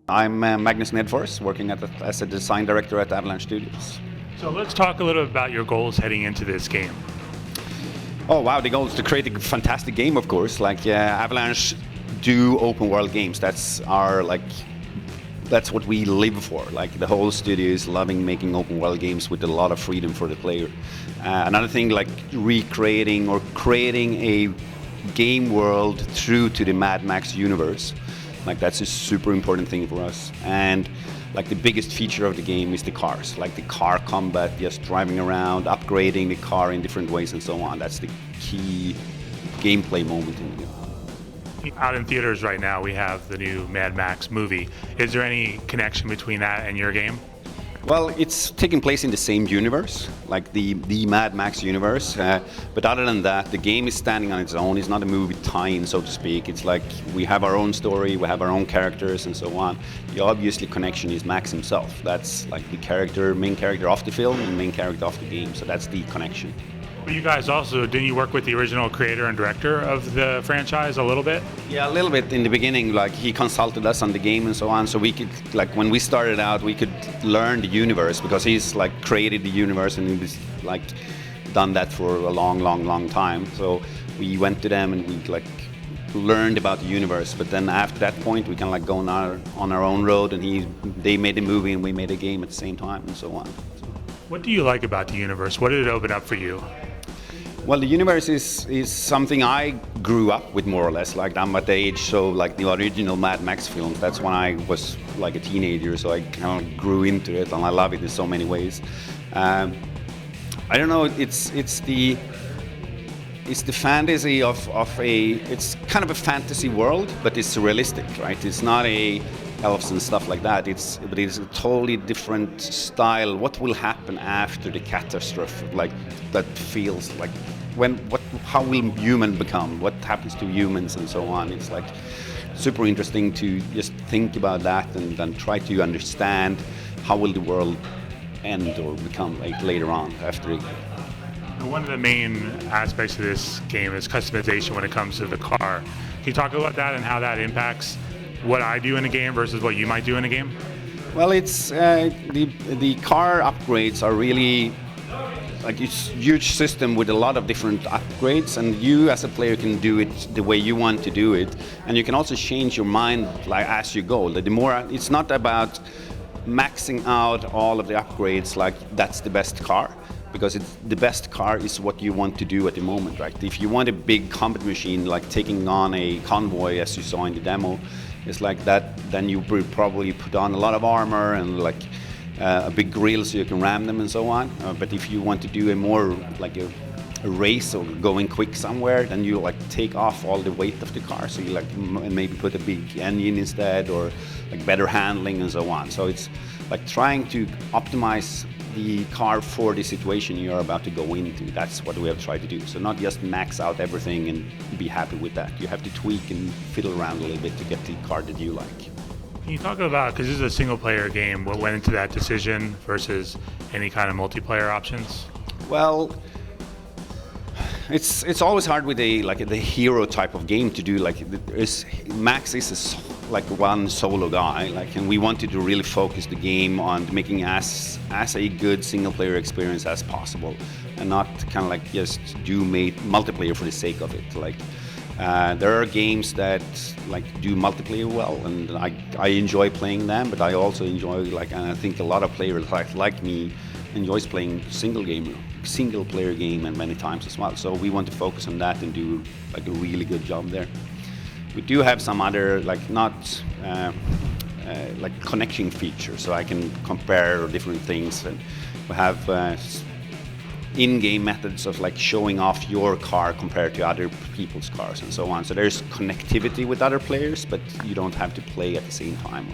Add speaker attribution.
Speaker 1: I'm Magnus Nedfors, working as a design director at Avalanche Studios.
Speaker 2: So let's talk a little bit about your goals heading into this game.
Speaker 1: Oh wow, the goal is to create a fantastic game, of course. Avalanche do open world games. That's what we live for. Like the whole studio is loving making open world games with a lot of freedom for the player. Another thing, like recreating or creating a game world true to the Mad Max universe. Like that's a super important thing for us. And like the biggest feature of the game is the cars, like the car combat, just driving around, upgrading the car in different ways and so on. That's the key gameplay moment in the game.
Speaker 2: Out in theaters right now, we have the new Mad Max movie. Is there any connection between that and your game?
Speaker 1: Well, it's taking place in the same universe, like the Mad Max universe. But other than that, the game is standing on its own. It's not a movie tie-in, so to speak. It's like we have our own story, we have our own characters, and so on. The obviously connection is Max himself. That's like the main character of the film and main character of the game. So that's the connection.
Speaker 2: But you guys also, didn't you work with the original creator and director of the franchise a little bit?
Speaker 1: Yeah, a little bit in the beginning. Like he consulted us on the game and so on, so we could, like when we started out, we could learn the universe because he's like created the universe and he's like done that for a long time. So we went to them and we like learned about the universe. But then after that point, we kind of like go on our own road, and they made a movie and we made a game at the same time and so on.
Speaker 2: What do you like about the universe? What did it open up for you?
Speaker 1: Well, the universe is something I grew up with more or less. Like I'm at the age, so like the original Mad Max films, that's when I was like a teenager, so I kind of grew into it and I love it in so many ways. I don't know, it's the fantasy of it's kind of a fantasy world, but it's realistic, right? It's not a elves and stuff like that. But it's a totally different style. What will happen after the catastrophe? Like that feels like how will human become? What happens to humans and so on? It's like super interesting to just think about that and then try to understand how will the world end or become like later on after it.
Speaker 2: One of the main aspects of this game is customization when it comes to the car. Can you talk about that and how that impacts what I do in a game versus what you might do in a game?
Speaker 1: Well, it's the car upgrades are really like it's a huge system with a lot of different upgrades, and you as a player can do it the way you want to do it, and you can also change your mind like as you go. The more it's not about maxing out all of the upgrades like that's the best car, because the best car is what you want to do at the moment, right? If you want a big combat machine like taking on a convoy as you saw in the demo, it's like that, then you probably put on a lot of armor and like a big grill so you can ram them and so on. But if you want to do a more like a race or going quick somewhere, then you like take off all the weight of the car. So you like maybe put a big engine instead, or like better handling and so on. So it's like trying to optimize the car for the situation you're about to go into. That's what we have tried to do. So not just max out everything and be happy with that. You have to tweak and fiddle around a little bit to get the car that you like.
Speaker 2: Can you talk about, because this is a single player game, what went into that decision versus any kind of multiplayer options?
Speaker 1: Well, it's always hard with the hero type of game to do. Like Max is like one solo guy, like, and we wanted to really focus the game on making as a good single player experience as possible, and not kind of like just do multiplayer for the sake of it. Like there are games that like do multiplayer well, and I enjoy playing them, but I also enjoy and I think a lot of players like me enjoys playing single player game and many times as well. So we want to focus on that and do like a really good job there. We do have some other not connection features, so I can compare different things, and we have in-game methods of like showing off your car compared to other people's cars and so on. So there's connectivity with other players, but you don't have to play at the same time.